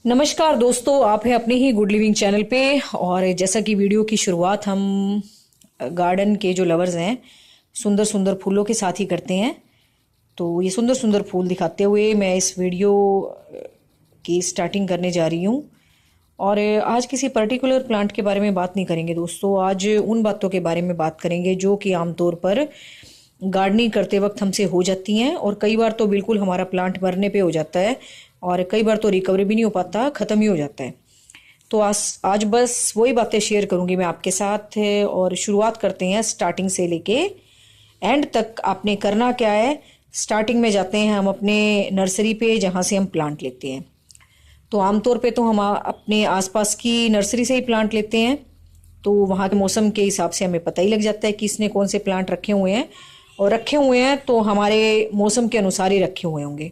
नमस्कार दोस्तों, आप हैं अपने ही गुड लिविंग चैनल पे। और जैसा कि वीडियो की शुरुआत हम गार्डन के जो लवर्स हैं सुंदर सुंदर फूलों के साथ ही करते हैं। तो ये सुंदर सुंदर फूल दिखाते हुए मैं इस वीडियो की स्टार्टिंग करने जा रही हूँ। और आज किसी पर्टिकुलर प्लांट के बारे में बात नहीं करेंगे दोस्तों, आज उन बातों के बारे में बात करेंगे जो कि आमतौर पर गार्डनिंग करते वक्त हमसे हो जाती हैं। और कई बार तो बिल्कुल हमारा प्लांट मरने पे हो जाता है और कई बार तो रिकवरी भी नहीं हो पाता, ख़त्म ही हो जाता है। तो आज बस वही बातें शेयर करूंगी मैं आपके साथ। और शुरुआत करते हैं स्टार्टिंग से लेके एंड तक। आपने करना क्या है, स्टार्टिंग में जाते हैं हम अपने नर्सरी पे जहाँ से हम प्लांट लेते हैं। तो आमतौर पे तो हम अपने आसपास की नर्सरी से ही प्लांट लेते हैं। तो वहाँ के मौसम के हिसाब से हमें पता ही लग जाता है कि इसने कौन से प्लांट रखे हुए हैं। और रखे हुए हैं तो हमारे मौसम के अनुसार ही रखे हुए होंगे,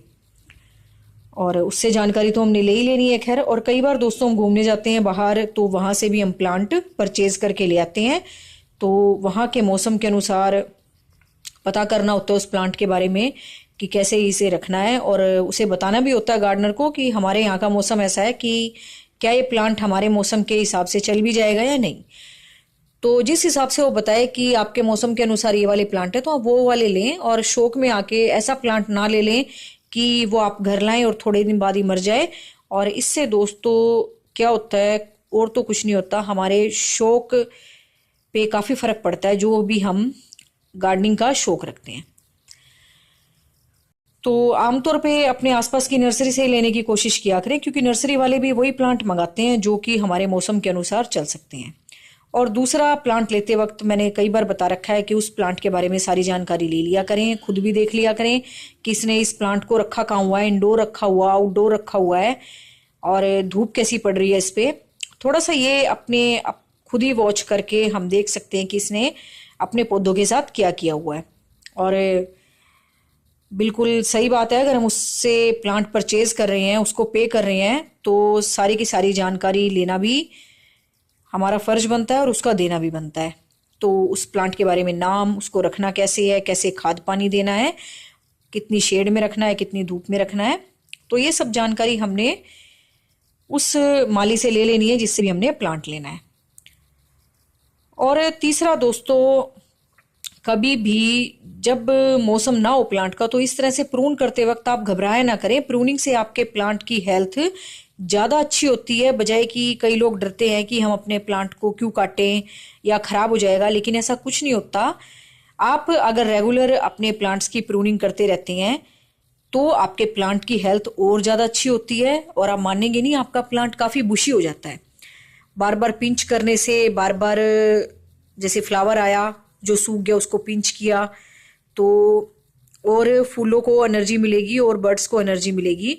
और उससे जानकारी तो हमने ले ही लेनी है। खैर, और कई बार दोस्तों हम घूमने जाते हैं बाहर, तो वहाँ से भी हम प्लांट परचेज करके ले आते हैं। तो वहाँ के मौसम के अनुसार पता करना होता है उस प्लांट के बारे में कि कैसे इसे रखना है, और उसे बताना भी होता है गार्डनर को कि हमारे यहाँ का मौसम ऐसा है कि क्या ये प्लांट हमारे मौसम के हिसाब से चल भी जाएगा या नहीं। तो जिस हिसाब से वो बताए कि आपके मौसम के अनुसार ये वाले प्लांट है तो आप वो वाले लें, और शौक में आके ऐसा प्लांट ना ले लें कि वो आप घर लाएं और थोड़े दिन बाद ही मर जाए। और इससे दोस्तों क्या होता है, और तो कुछ नहीं होता, हमारे शौक पे काफ़ी फर्क पड़ता है जो भी हम गार्डनिंग का शौक रखते हैं। तो आमतौर पे अपने आसपास की नर्सरी से लेने की कोशिश किया करें, क्योंकि नर्सरी वाले भी वही प्लांट मंगाते हैं जो कि हमारे मौसम के अनुसार चल सकते हैं। और दूसरा, प्लांट लेते वक्त मैंने कई बार बता रखा है कि उस प्लांट के बारे में सारी जानकारी ले लिया करें, खुद भी देख लिया करें कि इसने इस प्लांट को रखा कहाँ हुआ है, इंडोर रखा हुआ, आउटडोर रखा हुआ है, और धूप कैसी पड़ रही है इस पे। थोड़ा सा ये अपने खुद ही वॉच करके हम देख सकते हैं कि इसने अपने पौधों के साथ क्या किया हुआ है। और बिल्कुल सही बात है, अगर हम उससे प्लांट परचेज कर रहे हैं, उसको पे कर रहे हैं, तो सारी की सारी जानकारी लेना भी हमारा फर्ज बनता है और उसका देना भी बनता है। तो उस प्लांट के बारे में नाम, उसको रखना कैसे है, कैसे खाद पानी देना है, कितनी शेड में रखना है, कितनी धूप में रखना है, तो ये सब जानकारी हमने उस माली से ले लेनी है जिससे भी हमने प्लांट लेना है। और तीसरा दोस्तों, कभी भी जब मौसम ना हो प्लांट का तो इस तरह से प्रून करते वक्त आप घबराए ना करें। प्रूनिंग से आपके प्लांट की हेल्थ ज़्यादा अच्छी होती है, बजाय कि कई लोग डरते हैं कि हम अपने प्लांट को क्यों काटें या ख़राब हो जाएगा, लेकिन ऐसा कुछ नहीं होता। आप अगर रेगुलर अपने प्लांट्स की प्रूनिंग करते रहते हैं तो आपके प्लांट की हेल्थ और ज़्यादा अच्छी होती है, और आप मानेंगे नहीं, आपका प्लांट काफ़ी बुशी हो जाता है। बार बार पिंच करने से, बार बार जैसे फ्लावर आया जो सूख गया उसको पिंच किया तो और फूलों को एनर्जी मिलेगी और बर्ड्स को एनर्जी मिलेगी।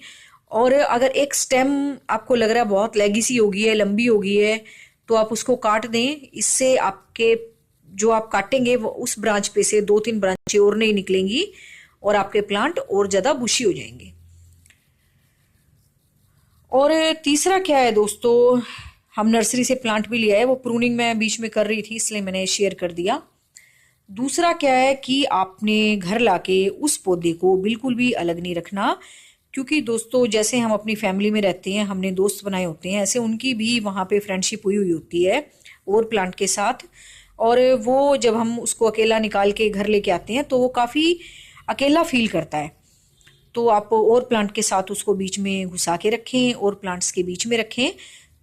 और अगर एक स्टेम आपको लग रहा है बहुत लैगी सी होगी है, लंबी होगी है, तो आप उसको काट दें। इससे आपके जो आप काटेंगे वो उस ब्रांच पे से 2-3 ब्रांचें और नहीं निकलेंगी और आपके प्लांट और ज्यादा बुशी हो जाएंगे। और तीसरा क्या है दोस्तों, हम नर्सरी से प्लांट भी लिया है, वो प्रूनिंग मैं बीच में कर रही थी इसलिए मैंने शेयर कर दिया। दूसरा क्या है कि आपने घर लाके उस पौधे को बिल्कुल भी अलग नहीं रखना, क्योंकि दोस्तों जैसे हम अपनी फैमिली में रहते हैं, हमने दोस्त बनाए होते हैं, ऐसे उनकी भी वहाँ पे फ्रेंडशिप हुई हुई होती है और प्लांट के साथ। और वो जब हम उसको अकेला निकाल के घर लेके आते हैं तो वो काफ़ी अकेला फील करता है। तो आप और प्लांट के साथ उसको बीच में घुसा के रखें और प्लांट्स के बीच में रखें,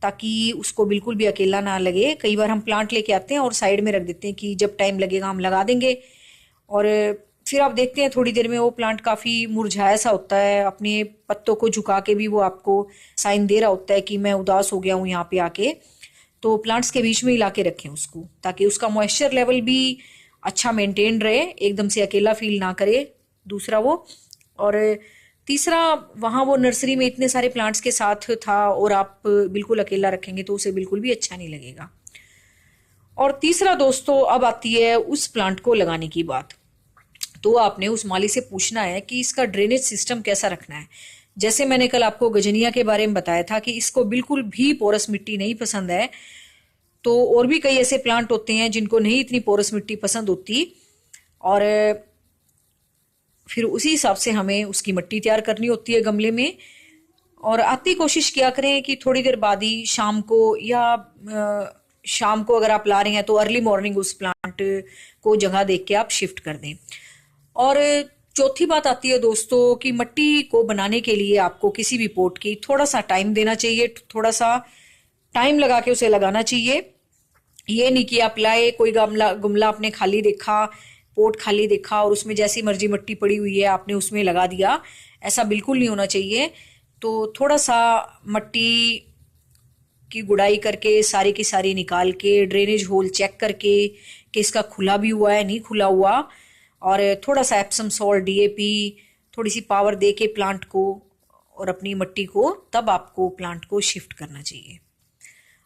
ताकि उसको बिल्कुल भी अकेला ना लगे। कई बार हम प्लांट लेके आते हैं और साइड में रख देते हैं कि जब टाइम लगेगा हम लगा देंगे, और फिर आप देखते हैं थोड़ी देर में वो प्लांट काफ़ी मुरझाया सा होता है, अपने पत्तों को झुका के भी वो आपको साइन दे रहा होता है कि मैं उदास हो गया हूँ यहाँ पे आके। तो प्लांट्स के बीच में ही ला के रखें उसको, ताकि उसका मॉइस्चर लेवल भी अच्छा मेंटेन रहे, एकदम से अकेला फील ना करे दूसरा वो। और तीसरा, वहाँ वो नर्सरी में इतने सारे प्लांट्स के साथ था और आप बिल्कुल अकेला रखेंगे तो उसे बिल्कुल भी अच्छा नहीं लगेगा। और तीसरा दोस्तों, अब आती है उस प्लांट को लगाने की बात। तो आपने उस माली से पूछना है कि इसका ड्रेनेज सिस्टम कैसा रखना है। जैसे मैंने कल आपको गजनिया के बारे में बताया था कि इसको बिल्कुल भी पोरस मिट्टी नहीं पसंद है, तो और भी कई ऐसे प्लांट होते हैं जिनको नहीं इतनी पोरस मिट्टी पसंद होती, और फिर उसी हिसाब से हमें उसकी मिट्टी तैयार करनी होती है गमले में। और आती कोशिश किया करें कि थोड़ी देर बाद ही शाम को, या शाम को अगर आप ला रहे हैं तो अर्ली मॉर्निंग उस प्लांट को जगह देख के आप शिफ्ट कर दें। और चौथी बात आती है दोस्तों कि मिट्टी को बनाने के लिए आपको किसी भी पॉट की थोड़ा सा टाइम देना चाहिए, थोड़ा सा टाइम लगा के उसे लगाना चाहिए। ये नहीं कि आप लाए कोई गमला गमला आपने खाली देखा, पोट खाली देखा और उसमें जैसी मर्जी मिट्टी पड़ी हुई है आपने उसमें लगा दिया, ऐसा बिल्कुल नहीं होना चाहिए। तो थोड़ा सा मिट्टी की गुड़ाई करके सारी की सारी निकाल के, ड्रेनेज होल चेक करके कि इसका खुला भी हुआ है नहीं खुला हुआ, और थोड़ा सा एप्सम सॉल्ट, डीएपी, थोड़ी सी पावर दे के प्लांट को और अपनी मिट्टी को, तब आपको प्लांट को शिफ्ट करना चाहिए।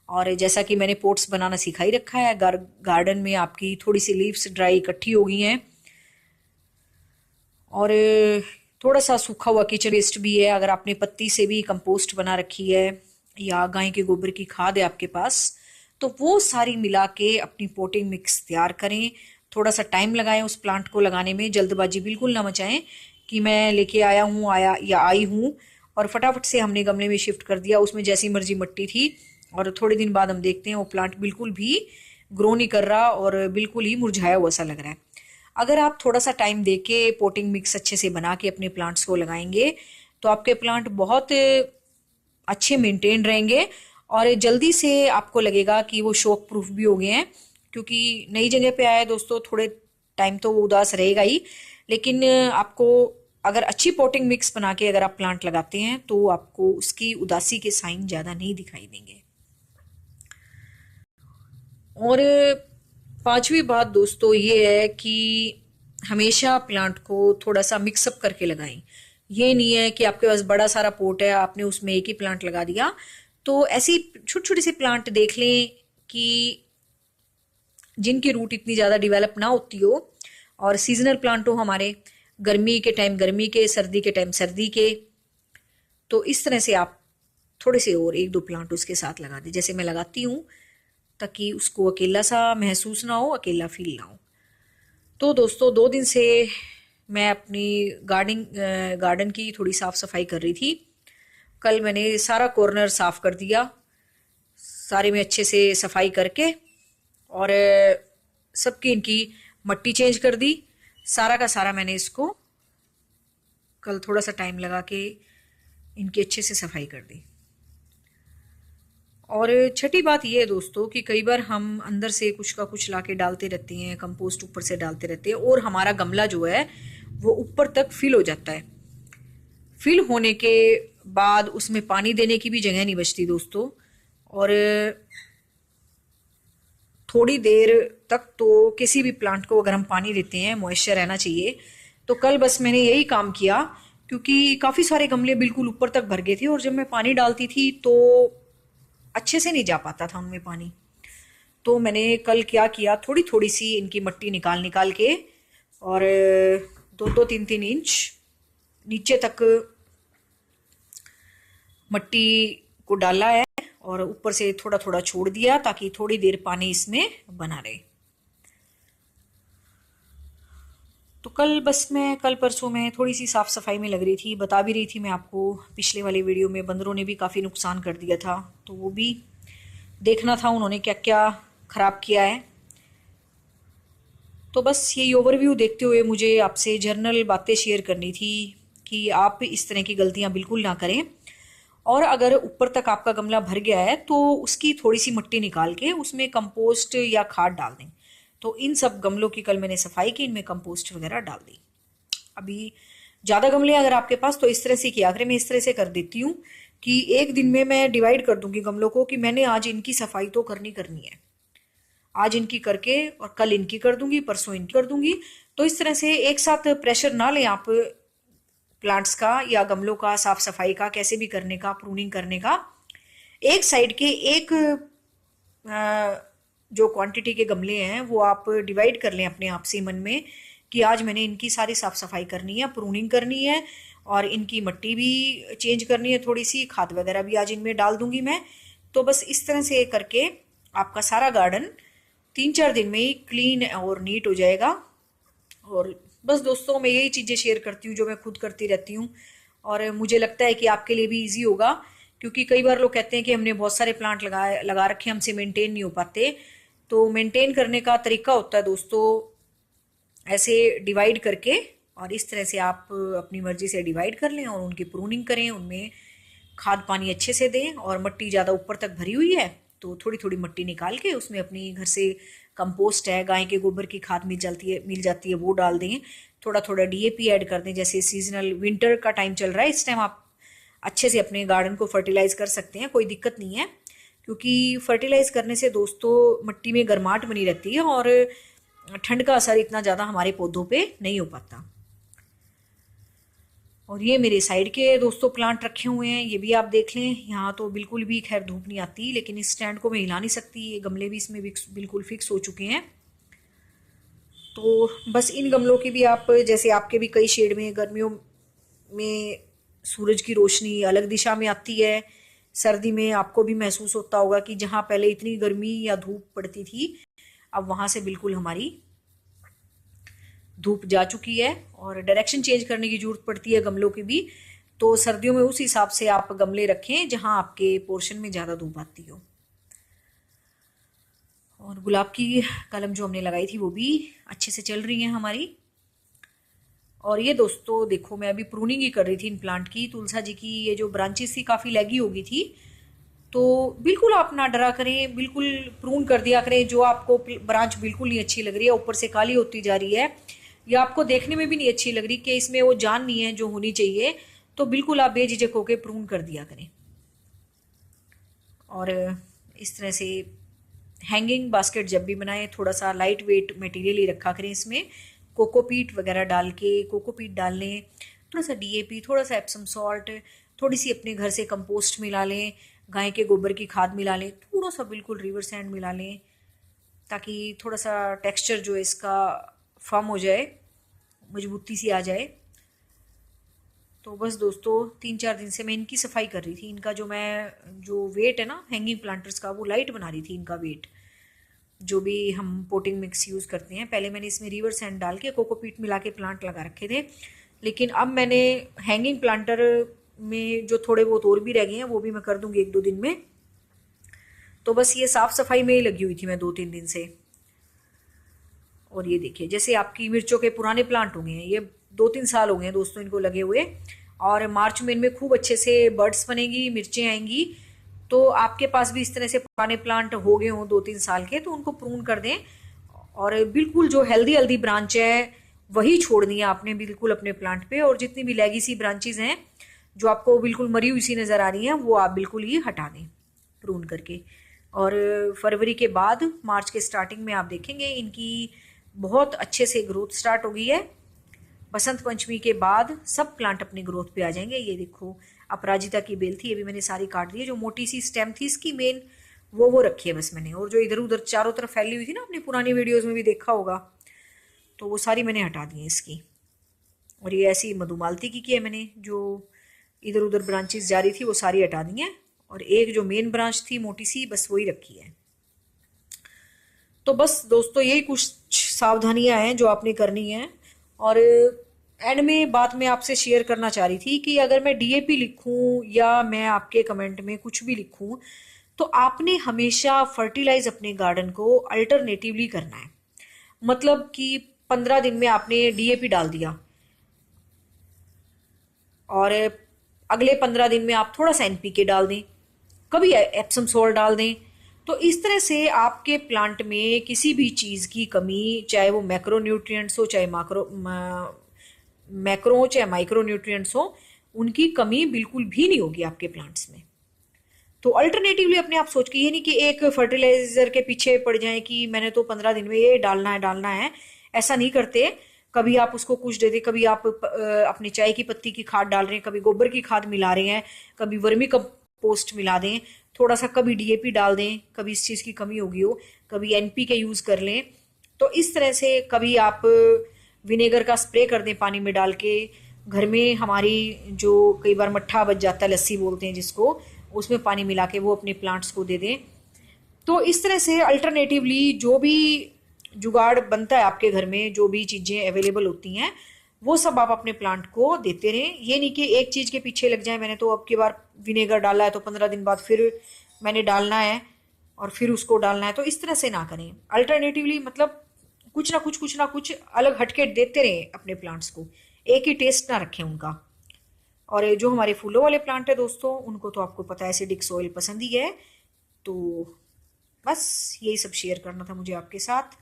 और जैसा कि मैंने पोट्स बनाना सिखा ही रखा है, गार्डन में आपकी थोड़ी सी लीव्स ड्राई इकट्ठी हो गई हैं और थोड़ा सा सूखा हुआ किचन वेस्ट भी है। अगर आपने पत्ती से भी कंपोस्ट बना रखी है या गाय के गोबर की खाद है आपके पास, तो वो सारी मिला के अपनी पोटिंग मिक्स तैयार करें। थोड़ा सा टाइम लगाएं उस प्लांट को लगाने में, जल्दबाजी बिल्कुल ना मचाएं कि मैं लेके आया हूँ या आई हूँ और फटाफट से हमने गमले में शिफ्ट कर दिया, उसमें जैसी मर्जी मिट्टी थी और थोड़े दिन बाद हम देखते हैं वो प्लांट बिल्कुल भी ग्रो नहीं कर रहा और बिल्कुल ही मुरझाया हुआ सा लग रहा है। अगर आप थोड़ा सा टाइम देके पोटिंग मिक्स अच्छे से बना के अपने प्लांट्स को लगाएंगे तो आपके प्लांट बहुत अच्छे मेंटेन रहेंगे और जल्दी से आपको लगेगा कि वो शॉक प्रूफ भी हो गए हैं। क्योंकि नई जगह पे आया दोस्तों, थोड़े टाइम तो वो उदास रहेगा ही, लेकिन आपको अगर अच्छी पोटिंग मिक्स बना के अगर आप प्लांट लगाते हैं तो आपको उसकी उदासी के साइन ज्यादा नहीं दिखाई देंगे। और पांचवी बात दोस्तों ये है कि हमेशा प्लांट को थोड़ा सा मिक्सअप करके लगाएं। ये नहीं है कि आपके पास बड़ा सारा पोट है, आपने उसमें एक ही प्लांट लगा दिया। तो ऐसी छोटी छोटी सी प्लांट देख लें कि जिनकी रूट इतनी ज़्यादा डेवलप ना होती हो और सीजनल प्लांट हो हमारे, गर्मी के टाइम गर्मी के, सर्दी के टाइम सर्दी के। तो इस तरह से आप थोड़े से और एक दो प्लांट उसके साथ लगा दें, जैसे मैं लगाती हूँ, ताकि उसको अकेला सा महसूस ना हो, अकेला फील ना हो। तो दोस्तों 2 दिन से मैं अपनी गार्डन की थोड़ी साफ सफाई कर रही थी। कल मैंने सारा कॉर्नर साफ कर दिया, सारे में अच्छे से सफाई करके, और सबकी इनकी मट्टी चेंज कर दी। सारा का सारा मैंने इसको कल थोड़ा सा टाइम लगा के इनकी अच्छे से सफाई कर दी। और छठी बात यह है दोस्तों कि कई बार हम अंदर से कुछ का कुछ लाके डालते रहते हैं, कंपोस्ट ऊपर से डालते रहते हैं और हमारा गमला जो है वो ऊपर तक फिल हो जाता है। फिल होने के बाद उसमें पानी देने की भी जगह नहीं बचती दोस्तों, और थोड़ी देर तक तो किसी भी प्लांट को अगर हम पानी देते हैं मॉइस्चर रहना चाहिए। तो कल बस मैंने यही काम किया, क्योंकि काफ़ी सारे गमले बिल्कुल ऊपर तक भर गए थे और जब मैं पानी डालती थी तो अच्छे से नहीं जा पाता था उनमें पानी। तो मैंने कल क्या किया, थोड़ी थोड़ी सी इनकी मट्टी निकाल निकाल के और 2-2, 3-3 इंच नीचे तक मट्टी को डाला है और ऊपर से थोड़ा थोड़ा छोड़ दिया ताकि थोड़ी देर पानी इसमें बना रहे। तो कल परसों में थोड़ी सी साफ सफाई में लग रही थी, बता भी रही थी मैं आपको पिछले वाले वीडियो में, बंदरों ने भी काफ़ी नुकसान कर दिया था, तो वो भी देखना था उन्होंने क्या क्या खराब किया है। तो बस यही ओवरव्यू देखते हुए मुझे आपसे जर्नल बातें शेयर करनी थी कि आप इस तरह की गलतियां बिल्कुल ना करें। और अगर ऊपर तक आपका गमला भर गया है तो उसकी थोड़ी सी मिट्टी निकाल के उसमें कंपोस्ट या खाद डाल दें। तो इन सब गमलों की कल मैंने सफाई की, इनमें कंपोस्ट वगैरह डाल दी। अभी ज़्यादा गमले अगर आपके पास तो इस तरह से किया करें, मैं इस तरह से कर देती हूँ कि एक दिन में मैं डिवाइड कर दूंगी गमलों को कि मैंने आज इनकी सफाई तो करनी है, आज इनकी करके और कल इनकी कर दूंगी, परसों इनकी कर दूंगी। तो इस तरह से एक साथ प्रेशर ना लें आप प्लांट्स का या गमलों का साफ सफाई का, कैसे भी करने का, प्रूनिंग करने का। एक साइड के एक जो क्वांटिटी के गमले हैं वो आप डिवाइड कर लें अपने आप से मन में कि आज मैंने इनकी सारी साफ सफाई करनी है, प्रूनिंग करनी है और इनकी मिट्टी भी चेंज करनी है, थोड़ी सी खाद वगैरह भी आज इनमें डाल दूंगी मैं। तो बस इस तरह से करके आपका सारा गार्डन 3-4 दिन में ही क्लीन और नीट हो जाएगा। और बस दोस्तों मैं यही चीज़ें शेयर करती हूँ जो मैं खुद करती रहती हूँ और मुझे लगता है कि आपके लिए भी इजी होगा, क्योंकि कई बार लोग कहते हैं कि हमने बहुत सारे प्लांट लगा रखे, हमसे मेंटेन नहीं हो पाते। तो मेंटेन करने का तरीका होता है दोस्तों, ऐसे डिवाइड करके, और इस तरह से आप अपनी मर्जी से डिवाइड कर लें और उनकी प्रूनिंग करें, उनमें खाद पानी अच्छे से दें। और मिट्टी ज़्यादा ऊपर तक भरी हुई है तो थोड़ी थोड़ी मिट्टी निकाल के उसमें अपनी घर से कंपोस्ट है, गाय के गोबर की खाद मिल जाती है वो डाल दें। थोड़ा थोड़ा डीएपी ऐड कर दें। जैसे सीजनल विंटर का टाइम चल रहा है, इस टाइम आप अच्छे से अपने गार्डन को फर्टिलाइज कर सकते हैं, कोई दिक्कत नहीं है। क्योंकि फर्टिलाइज करने से दोस्तों मिट्टी में गर्माहट बनी रहती है और ठंड का असर इतना ज़्यादा हमारे पौधों पे नहीं हो पाता। और ये मेरे साइड के दोस्तों प्लांट रखे हुए हैं, ये भी आप देख लें। यहाँ तो बिल्कुल भी खैर धूप नहीं आती, लेकिन इस स्टैंड को मैं हिला नहीं सकती, ये गमले भी इसमें बिल्कुल फिक्स हो चुके हैं। तो बस इन गमलों की भी आप, जैसे आपके भी कई शेड में गर्मियों में सूरज की रोशनी अलग दिशा में आती है, सर्दी में आपको भी महसूस होता होगा कि जहाँ पहले इतनी गर्मी या धूप पड़ती थी, अब वहाँ से बिल्कुल हमारी धूप जा चुकी है और डायरेक्शन चेंज करने की जरूरत पड़ती है गमलों की भी। तो सर्दियों में उस हिसाब से आप गमले रखें जहां आपके पोर्शन में ज़्यादा धूप आती हो। और गुलाब की कलम जो हमने लगाई थी वो भी अच्छे से चल रही है हमारी। और ये दोस्तों देखो, मैं अभी प्रूनिंग ही कर रही थी इन प्लांट की। तुलसा जी की ये जो ब्रांचेस थी काफ़ी लैगी हो गई थी, तो बिल्कुल आप ना डरा करें, बिल्कुल प्रून कर दिया करें। जो आपको ब्रांच बिल्कुल नहीं अच्छी लग रही है, ऊपर से काली होती जा रही है या आपको देखने में भी नहीं अच्छी लग रही कि इसमें वो जान नहीं है जो होनी चाहिए, तो बिल्कुल आप बेझिझक होकर प्रून कर दिया करें। और इस तरह से हैंगिंग बास्केट जब भी बनाएं, थोड़ा सा लाइट वेट मटेरियल ही रखा करें। इसमें कोकोपीट वगैरह डाल के, कोकोपीट डाल लें, थोड़ा सा डीएपी, थोड़ा सा एप्सम सॉल्ट, थोड़ी सी अपने घर से कंपोस्ट मिला लें, गाय के गोबर की खाद मिला लें, थोड़ा सा बिल्कुल रिवर सैंड मिला लें, ताकि थोड़ा सा टेक्सचर जो है इसका फर्म हो जाए, मजबूती सी आ जाए। तो बस दोस्तों 3-4 दिन से मैं इनकी सफाई कर रही थी। इनका जो वेट है ना हैंगिंग प्लांटर्स का, वो लाइट बना रही थी इनका वेट, जो भी हम पोटिंग मिक्स यूज़ करते हैं। पहले मैंने इसमें रिवर सैंड डाल के कोकोपीट मिला के प्लांट लगा रखे थे, लेकिन अब मैंने हैंगिंग प्लांटर में जो थोड़े बहुत और भी रह गए हैं वो भी मैं कर दूंगी 1-2 दिन में। तो बस ये साफ सफाई में ही लगी हुई थी मैं 2-3 दिन से। और ये देखिए, जैसे आपकी मिर्चों के पुराने प्लांट हो गए हैं, ये 2-3 साल हो गए हैं दोस्तों इनको लगे हुए, और मार्च में इनमें खूब अच्छे से बर्ड्स बनेगी, मिर्चें आएंगी। तो आपके पास भी इस तरह से पुराने प्लांट हो गए हों 2-3 साल के, तो उनको प्रून कर दें। और बिल्कुल जो हेल्दी ब्रांच है वही छोड़नी है आपने बिल्कुल अपने प्लांट पे। और जितनी भी लेगेसी ब्रांचेज हैं जो आपको बिल्कुल मरी हुई सी नज़र आ रही हैं, वो आप बिल्कुल ही हटा दें प्रून करके। और फरवरी के बाद मार्च के स्टार्टिंग में आप देखेंगे इनकी बहुत अच्छे से ग्रोथ स्टार्ट हो गई है। बसंत पंचमी के बाद सब प्लांट अपनी ग्रोथ पे आ जाएंगे। ये देखो, अपराजिता की बेल थी, ये भी मैंने सारी काट दी है। जो मोटी सी स्टेम थी इसकी मेन, वो रखी है बस मैंने। और जो इधर उधर चारों तरफ फैली हुई थी ना, अपनी पुरानी वीडियोस में भी देखा होगा, तो वो सारी मैंने हटा दी है इसकी। और ये ऐसी मधुमालती की है मैंने, जो इधर उधर ब्रांचेस जा रही थी वो सारी हटा दी हैं। और एक जो मेन ब्रांच थी मोटी सी, बस वही रखी है। तो बस दोस्तों यही कुछ सावधानियां हैं जो आपने करनी है। और एंड में बात मैं आपसे शेयर करना चाह रही थी कि अगर मैं डीएपी लिखूं या मैं आपके कमेंट में कुछ भी लिखूं, तो आपने हमेशा फर्टिलाइज अपने गार्डन को अल्टरनेटिवली करना है। मतलब कि 15 दिन में आपने डीएपी डाल दिया और अगले 15 दिन में आप थोड़ा सा एनपीके डाल दें, कभी एप्सम सॉल्ट डाल दें। तो इस तरह से आपके प्लांट में किसी भी चीज़ की कमी, चाहे वो मैक्रो न्यूट्रिएंट्स हो, चाहे मैक्रो हो, चाहे माइक्रो न्यूट्रिएंट्स हो, उनकी कमी बिल्कुल भी नहीं होगी आपके प्लांट्स में। तो अल्टरनेटिवली अपने आप सोच के, ये नहीं कि एक फर्टिलाइजर के पीछे पड़ जाए कि मैंने तो 15 दिन में ये डालना है, ऐसा नहीं करते। कभी आप उसको कुछ दे दें, कभी आप अपने चाय की पत्ती की खाद डाल रहे हैं, कभी गोबर की खाद मिला रहे हैं, कभी वर्मी कंपोस्ट मिला दें थोड़ा सा, कभी डीएपी डाल दें, कभी इस चीज़ की कमी होगी हो, कभी एनपीके यूज़ कर लें। तो इस तरह से कभी आप विनेगर का स्प्रे कर दें पानी में डाल के। घर में हमारी जो कई बार मट्ठा बच जाता है, लस्सी बोलते हैं जिसको, उसमें पानी मिला के वो अपने प्लांट्स को दे दें। तो इस तरह से अल्टरनेटिवली जो भी जुगाड़ बनता है आपके घर में, जो भी चीज़ें अवेलेबल होती हैं, वो सब आप अपने प्लांट को देते रहें। ये नहीं कि एक चीज के पीछे लग जाए, मैंने तो अब की बार विनेगर डाला है तो 15 दिन बाद फिर मैंने डालना है और फिर उसको डालना है, तो इस तरह से ना करें। अल्टरनेटिवली मतलब कुछ ना कुछ अलग हटके देते रहें अपने प्लांट्स को, एक ही टेस्ट ना रखें उनका। और ये जो हमारे फूलों वाले प्लांट है दोस्तों, उनको तो आपको पता है एसिडिक सॉइल पसंद ही है। तो बस यही सब शेयर करना था मुझे आपके साथ।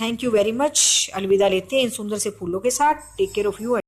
Thank you very much. अलविदा लेते हैं इन सुंदर से फूलों के साथ। Take care of you.